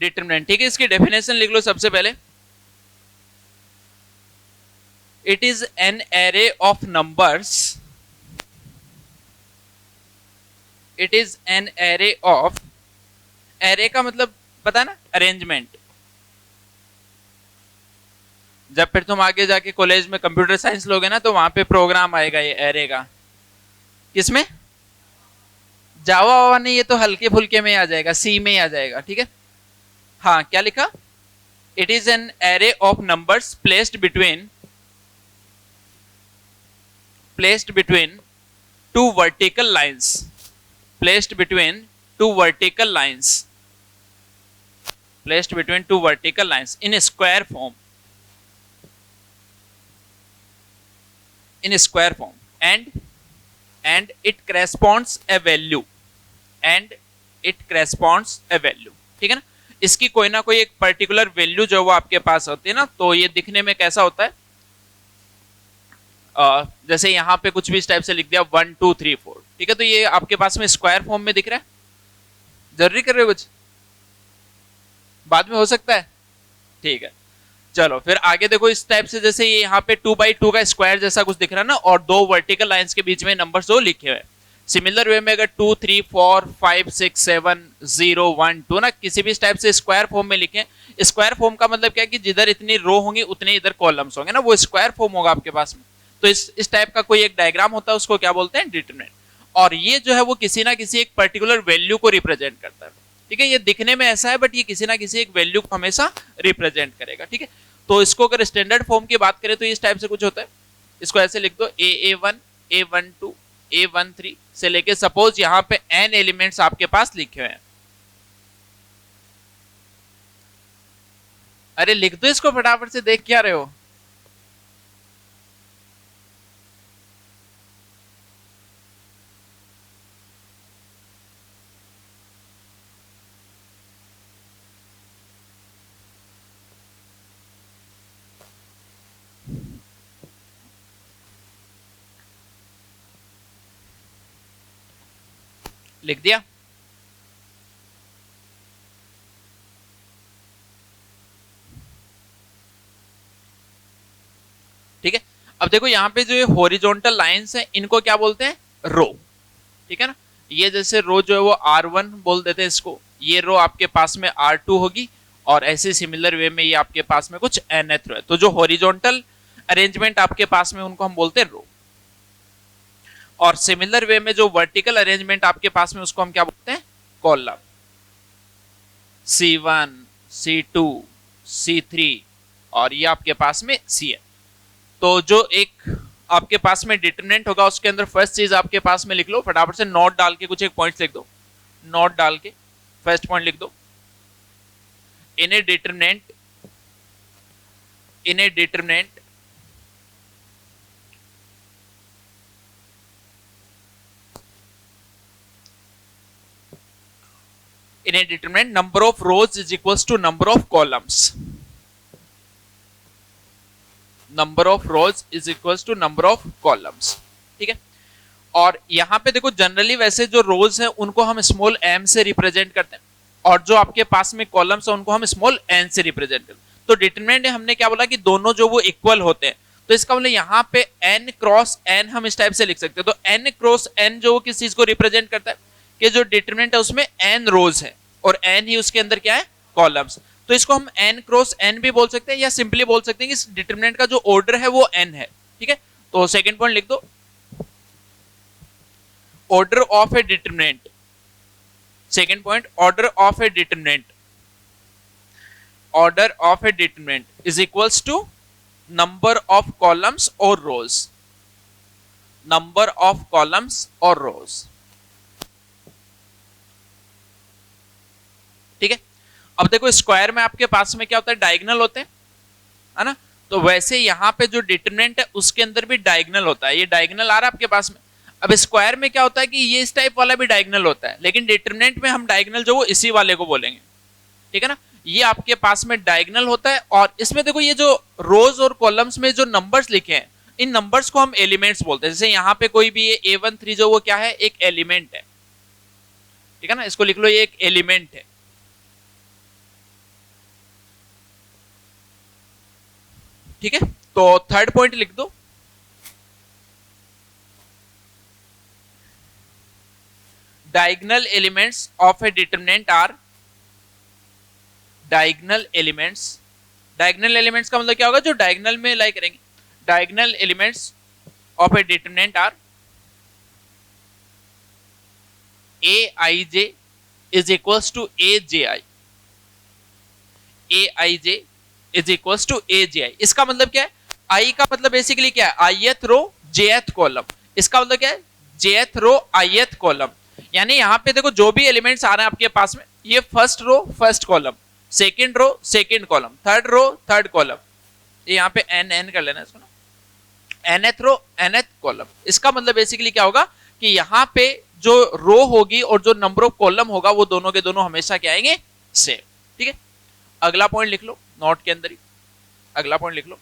Determinant, ठीक है। इसकी डेफिनेशन लिख लो सबसे पहले। It is an array of numbers, it is an array of, array का मतलब पता है ना, अरेंजमेंट। जब फिर तुम आगे जाके कॉलेज में कंप्यूटर साइंस लोगे ना, तो वहां पे प्रोग्राम आएगा ये एरे का। किसमें? जावा वावा नहीं, ये तो हल्के फुल्के में आ जाएगा, सी में ही आ जाएगा, ठीक है। हाँ, क्या लिखा? It is an array of numbers placed between two vertical lines, placed between two vertical lines, placed between two vertical lines in square form, in square form, and it corresponds a value, and it corresponds a value, ठीक है ना। इसकी कोई ना कोई एक particular value जो वो आपके पास होती है ना, तो ये दिखने में कैसा होता है, जैसे यहां पे कुछ भी इस टाइप से लिख दिया 1 2 3 4, ठीक है। तो ये आपके पास में स्क्वायर फॉर्म में दिख रहा है। जरूरी कर रहे हो कुछ? बाद में हो सकता है, ठीक है। चलो फिर आगे देखो, इस टाइप से जैसे ये यहाँ पे 2 by 2 का स्क्वायर जैसा कुछ दिख रहा है ना, और दो वर्टिकल लाइंस के बीच में नंबर्स जो लिखे हुए हैं। सिमिलर वे में अगर 2 3 4 5 6 7 0 1 2 ना, किसी भी इस टाइप से स्क्वायर फॉर्म में लिखें। स्क्वायर फॉर्म का मतलब क्या है कि जिधर इतनी रो होंगी उतने इधर कॉलम्स होंगे ना, वो स्क्वायर फॉर्म होगा आपके पास में। तो इस टाइप का कोई एक डायग्राम होता है, उसको क्या बोलते हैं? डिटरमिनेंट। और ये जो है वो किसी ना किसी एक पर्टिकुलर वैल्यू को रिप्रेजेंट करता है, ठीक है। ये दिखने में ऐसा है, बट ये किसी ना किसी एक वैल्यू को हमेशा रिप्रेजेंट करेगा, ठीक है। तो इसको अगर स्टैंडर्ड फॉर्म की बात करें तो इस टाइप से कुछ होता है। इसको ऐसे लिख दो, A1 A12 A13 से लेके, सपोज यहां पे n एलिमेंट्स आपके पास लिखे हुए हैं। अरे लिख दो इसको फटाफट से, देख क्या रहे हो? लिख दिया? ठीक है। अब देखो यहाँ पे जो ये हॉरिजॉन्टल लाइंस है, इनको क्या बोलते हैं? रो, ठीक है ना। ये जैसे रो जो है वो R1 बोल देते हैं इसको, ये रो आपके पास में R2 होगी, और ऐसे सिमिलर वे में ये आपके पास में कुछ nth रो है। तो जो हॉरिजॉन्टल अरेंजमेंट आपके पास में, उनको हम बोलते हैं रो। और सिमिलर वे में जो वर्टिकल अरेंजमेंट आपके पास में, उसको हम क्या बोलते हैं? कॉलम। C1 C2 C3 और ये आपके पास में Cn। तो जो एक आपके पास में डिटरमिनेंट होगा, उसके अंदर फर्स्ट चीज आपके पास में लिख लो फटाफट से, नोट डाल के कुछ एक पॉइंट्स लिख दो। नोट डाल के फर्स्ट पॉइंट लिख दो, in a determinant, in a determinant in a determinant, number of rows is equals to number of columns, number of rows is equals to number of columns, ठीक है। और यहां पे देखो, जनरली वैसे जो रोज हैं उनको हम स्मॉल m से रिप्रेजेंट करते हैं, और जो आपके पास में कॉलम्स है उनको हम स्मॉल n से रिप्रेजेंट करते हैं। तो डिटरमिनेंट हमने क्या बोला कि दोनों जो वो इक्वल होते हैं, तो इसका मतलब यहाँ पे n क्रॉस n हम इस टाइप से लिख सकते हैं। तो n क्रॉस n जो किस चीज को रिप्रेजेंट करता है, कि जो डिटरमिनेंट है उसमें n रोज है और n ही उसके अंदर क्या है? कॉलम्स। तो इसको हम n क्रॉस n भी बोल सकते हैं, या सिंपली बोल सकते हैं कि इस डिटरमिनेंट का जो ऑर्डर है वो n है, ठीक है। तो सेकंड पॉइंट लिख दो, order of a determinant. Second point, order of a determinant, order of a determinant is equals to number of columns और रोज, नंबर ऑफ कॉलम्स और रोज, ठीक है। अब देखो, स्क्वायर में आपके पास में क्या होता है? डायगोनल होते हैं, है ना। तो वैसे यहां पे जो डिटरमिनेंट है उसके अंदर भी डायगोनल होता है। ये डायगोनल आ रहा है आपके पास में। अब स्क्वायर में क्या होता है कि ये इस टाइप वाला भी डायगोनल होता है, लेकिन डिटरमिनेंट में हम डायगोनल जो वो इसी वाले को बोलेंगे, ठीक है ना। ये आपके पास में डायगोनल होता है, और इसमें देखो ये जो रोज और कॉलम्स में जो नंबर्स लिखे हैं, इन नंबर्स को हम एलिमेंट्स बोलते हैं। जैसे यहाँ पे कोई भी ये A13 जो वो क्या है? एक एलिमेंट है, ठीक है ना। इसको लिख लो, ये एक एलिमेंट है। ठीक है, तो थर्ड पॉइंट लिख दो, diagonal elements of a determinant are, diagonal elements, diagonal elements का मतलब क्या होगा, जो डायगोनल में लाई करेंगे, diagonal elements of a determinant are a i j is equals to a j i, a i j is equals to a j i. इसका मतलब क्या है, आई का मतलब बेसिकली क्या है, आईएथ रो जेथ कॉलम, इसका मतलब क्या है, जेथ रो आईएथ कॉलम। यानी यहां पे देखो जो भी एलिमेंट्स आ रहे हैं आपके पास में, ये first row first column, second row second column, third row third column, ये यहां पे एन एन कर लेना इसको ना, एनएथ रो एनएथ कॉलम। इसका मतलब बेसिकली क्या होगा कि यहां पे जो रो होगी और जो नंबर ऑफ कॉलम होगा वो दोनों के दोनों हमेशा क्या आएंगे, सेम। ठीक है, अगला पॉइंट लिख लो नोट के अंदर ही, अगला पॉइंट लिख लो,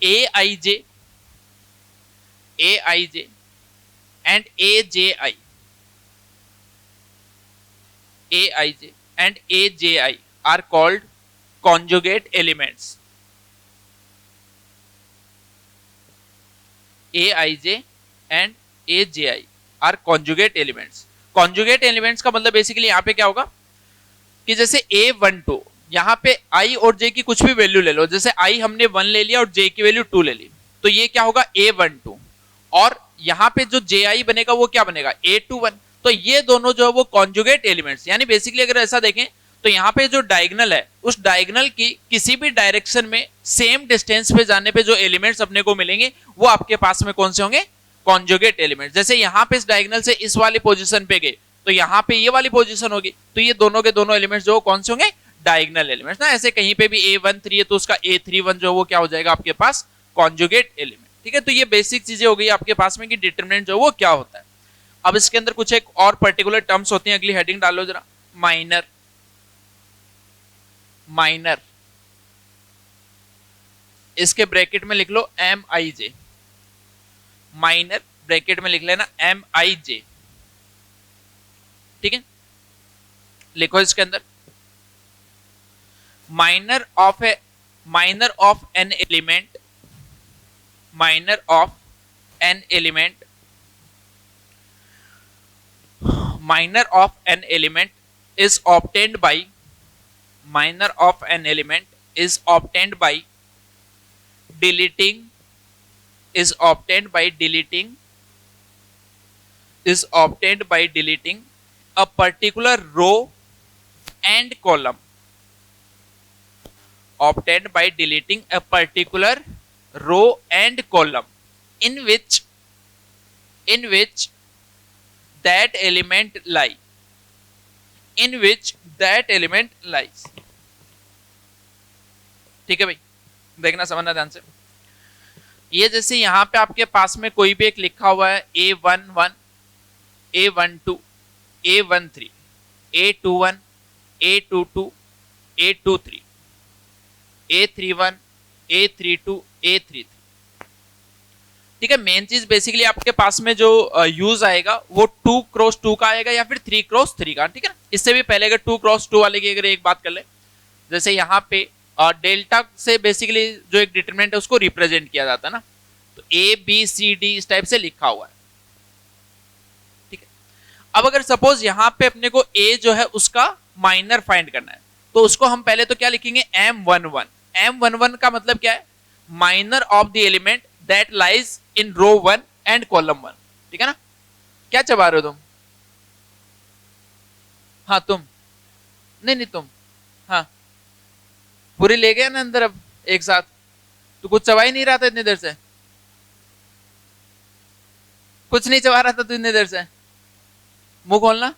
a i j and a j i, a i j and a j i are called conjugate elements, aij and aj are conjugate elements। conjugate elements का मतलब बेसिकली यहां पे क्या होगा कि जैसे a12, यहां पे i और j की कुछ भी वैल्यू ले लो, जैसे i हमने 1 ले लिया और j की वैल्यू 2 ले ली, तो ये क्या होगा a12, और यहां पे जो ji बनेगा वो क्या बनेगा a21। तो ये दोनों जो है वो कॉन्जुगेट एलिमेंट्स, यानी बेसिकली अगर ऐसा देखें तो यहाँ पे जो डायगोनल है उस डायगोनल की किसी भी डायरेक्शन में सेम डिस्टेंस पे जाने पे जो एलिमेंट्स अपने को मिलेंगे वो आपके पास में कौन से होंगे, कॉन्जुगेट एलिमेंट्स। जैसे यहाँ पे इस डायगोनल से इस वाली पोजीशन पे गए तो यहाँ पे ये वाली पोजीशन होगी, तो ये दोनों के दोनों एलिमेंट्स जो कौन से होंगे, डायगोनल एलिमेंट्स ना। ऐसे कहीं पे भी A13 है तो उसका A31 जो वो क्या हो जाएगा आपके पास, कॉन्जुगेट एलिमेंट। ठीक है, तो ये बेसिक चीजें हो गई आपके पास में कि डिटरमिनेंट जो वो क्या होता है। अब इसके अंदर कुछ एक और पर्टिकुलर टर्म्स होती हैं, अगली हेडिंग डालो जरा, माइनर, माइनर, इसके ब्रैकेट में लिख लो एम आई जे, माइनर ब्रैकेट में लिख लेना एम आई जे। ठीक है, लिखो इसके अंदर minor of an element, minor of an element, minor of an element is obtained by, minor of an element is obtained by deleting, is obtained by deleting, is obtained by deleting a particular row and column, obtained by deleting a particular row and column in which that element lie, in which that element lies। ठीक है भाई, देखना समझना ध्यान से। ये जैसे यहां पे आपके पास में कोई भी एक लिखा हुआ है A11, A12, A13, A21, A22, A23, A31, A32, A33। ठीक है, मेन चीज बेसिकली आपके पास में जो यूज आएगा वो 2x2 का आएगा या फिर 3x3 का। ठीक है ना, इससे भी पहले अगर 2x2 वाले की अगर एक बात कर ले, जैसे यहाँ पे डेल्टा से बेसिकली जो एक डिटरमिनेंट है उसको रिप्रेजेंट किया जाता है ना, तो ए बी सी डी इस टाइप से लिखा हुआ है। ठीक है, अब अगर सपोज यहाँ पे अपने को ए जो है उसका माइनर फाइंड करना है, तो उसको हम पहले तो क्या लिखेंगे, M11। M11 का मतलब क्या है, minor of the element that lies in row 1 and column 1। ठीक है ना, क्या चबा रहे हो तुम, हाँ तुम नहीं तुम, हाँ पूरी ले गया ना अंदर अब एक साथ, तो कुछ चबा ही नहीं रहा था इतनी देर से, कुछ नहीं चबा रहा था तू इतनी देर से, मुंह खोलना,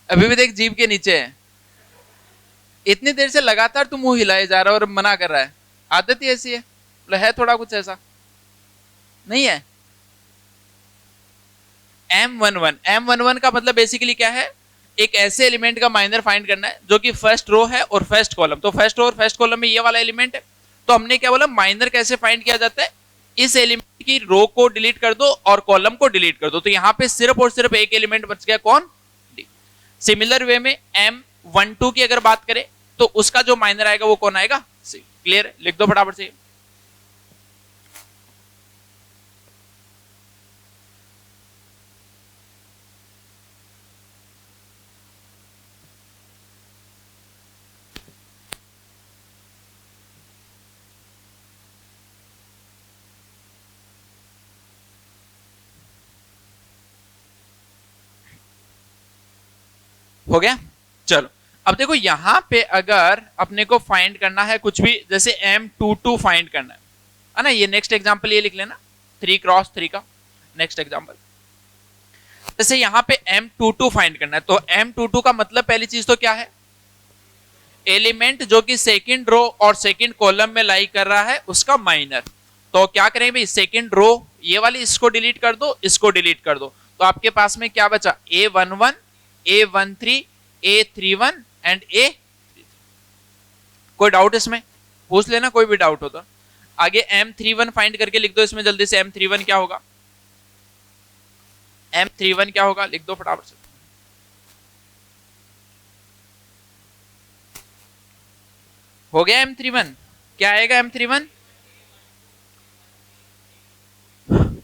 अभी भी देख जीभ के नीचे है, इतनी देर से लगातार तू मुंह हिलाए जा रहा है और मना कर रहा है, आदत ही ऐसी है, मतलब है थोड़ा कुछ ऐसा नहीं है। M11 का मतलब बेसिकली क्या है, एक ऐसे एलिमेंट का माइनर फाइंड करना है जो कि फर्स्ट रो है और फर्स्ट कॉलम, तो फर्स्ट रो और फर्स्ट कॉलम में ये वाला एलिमेंट है, तो हमने क्या बोला, माइनर कैसे फाइंड किया जाता है, इस एलिमेंट की रो को डिलीट कर दो और कॉलम को डिलीट कर दो, तो यहाँ पे सिर्फ और सिर्फ एक एलिमेंट बच गया, कौन, डी। सिमिलर वे में M12 की अगर बात करें, तो उसका जो माइनर आएगा वो कौन आएगा, सी। क्लियर, लिख दो फटाफट से। हो गया, चलो अब देखो यहां पे अगर अपने को फाइंड करना है कुछ भी, जैसे M22 फाइंड करना है ना, ये नेक्स्ट एग्जांपल ये लिख लेना 3x3 का नेक्स्ट एग्जांपल। जैसे यहां पे M22 फाइंड करना है, तो M22 का मतलब पहली चीज तो क्या है, एलिमेंट जो कि सेकंड रो और सेकंड कॉलम में लाई कर रहा है उसका माइनर। तो क्या करेंगे भाई, सेकंड रो ये वाली इसको डिलीट कर दो, इसको डिलीट कर दो, तो आपके पास में क्या बचा, A11, A13, A31 and A। कोई डाउट इसमें पूछ लेना, कोई भी डाउट हो तो। आगे M31 फाइंड करके लिख दो इसमें जल्दी से, M31 क्या होगा, M31 क्या होगा, लिख दो फटाफट से। हो गया M31, क्या आएगा M31,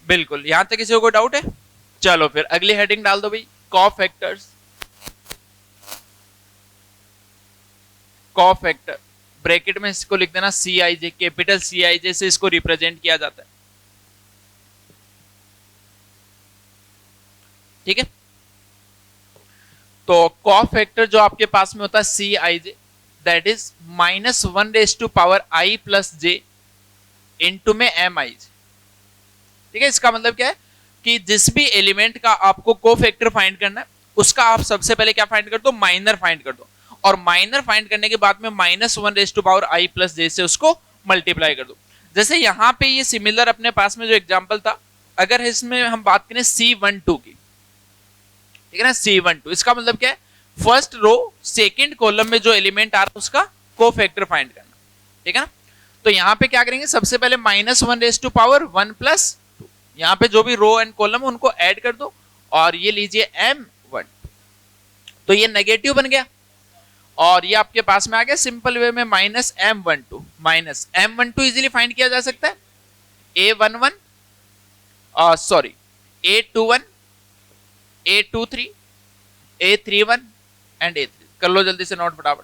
बिल्कुल। यहां तक किसी को कोई डाउट है, चलो फिर अगली हेडिंग डाल दो भाई, कोफैक्टर्स। कोफैक्टर ब्रैकेट में इसको लिख देना CIJ, कैपिटल CIJ से इसको रिप्रेजेंट किया जाता है, ठीक है। तो कोफैक्टर जो आपके पास में होता है CIJ, that is -1⁻I+J into में MIJ, ठीक है। इसका मतलब क्या है कि जिस भी एलिमेंट का आपको कोफैक्टर फाइंड करना है उसका आप सबसे पहले क्या फाइंड कर दो, माइनर फाइंड कर दो, और माइनर फाइंड करने के बाद में -1⁻I+J से उसको मल्टीप्लाई कर दो। जैसे यहां पे ये सिमिलर अपने पास में जो एग्जांपल था, अगर इसमें हम बात करें C12 की, ठीक है ना, C12, इसका मतलब क्या है, फर्स्ट रो सेकंड कॉलम में जो एलिमेंट आ रहा है उसका कोफैक्टर फाइंड करना, ठीक है ना। तो यहां पे क्या करेंगे, सबसे पहले -1⁻1+2, यहां पे जो भी रो एंड कॉलम उनको ऐड कर दो, और ये लीजिए M1, तो ये नेगेटिव बन गया, और ये आपके पास में आ गया सिंपल वे में -M12 इजीली फाइंड किया जा सकता है, A11 sorry A21, A23, A31 and A3, कर लो जल्दी से नोट फटाफट।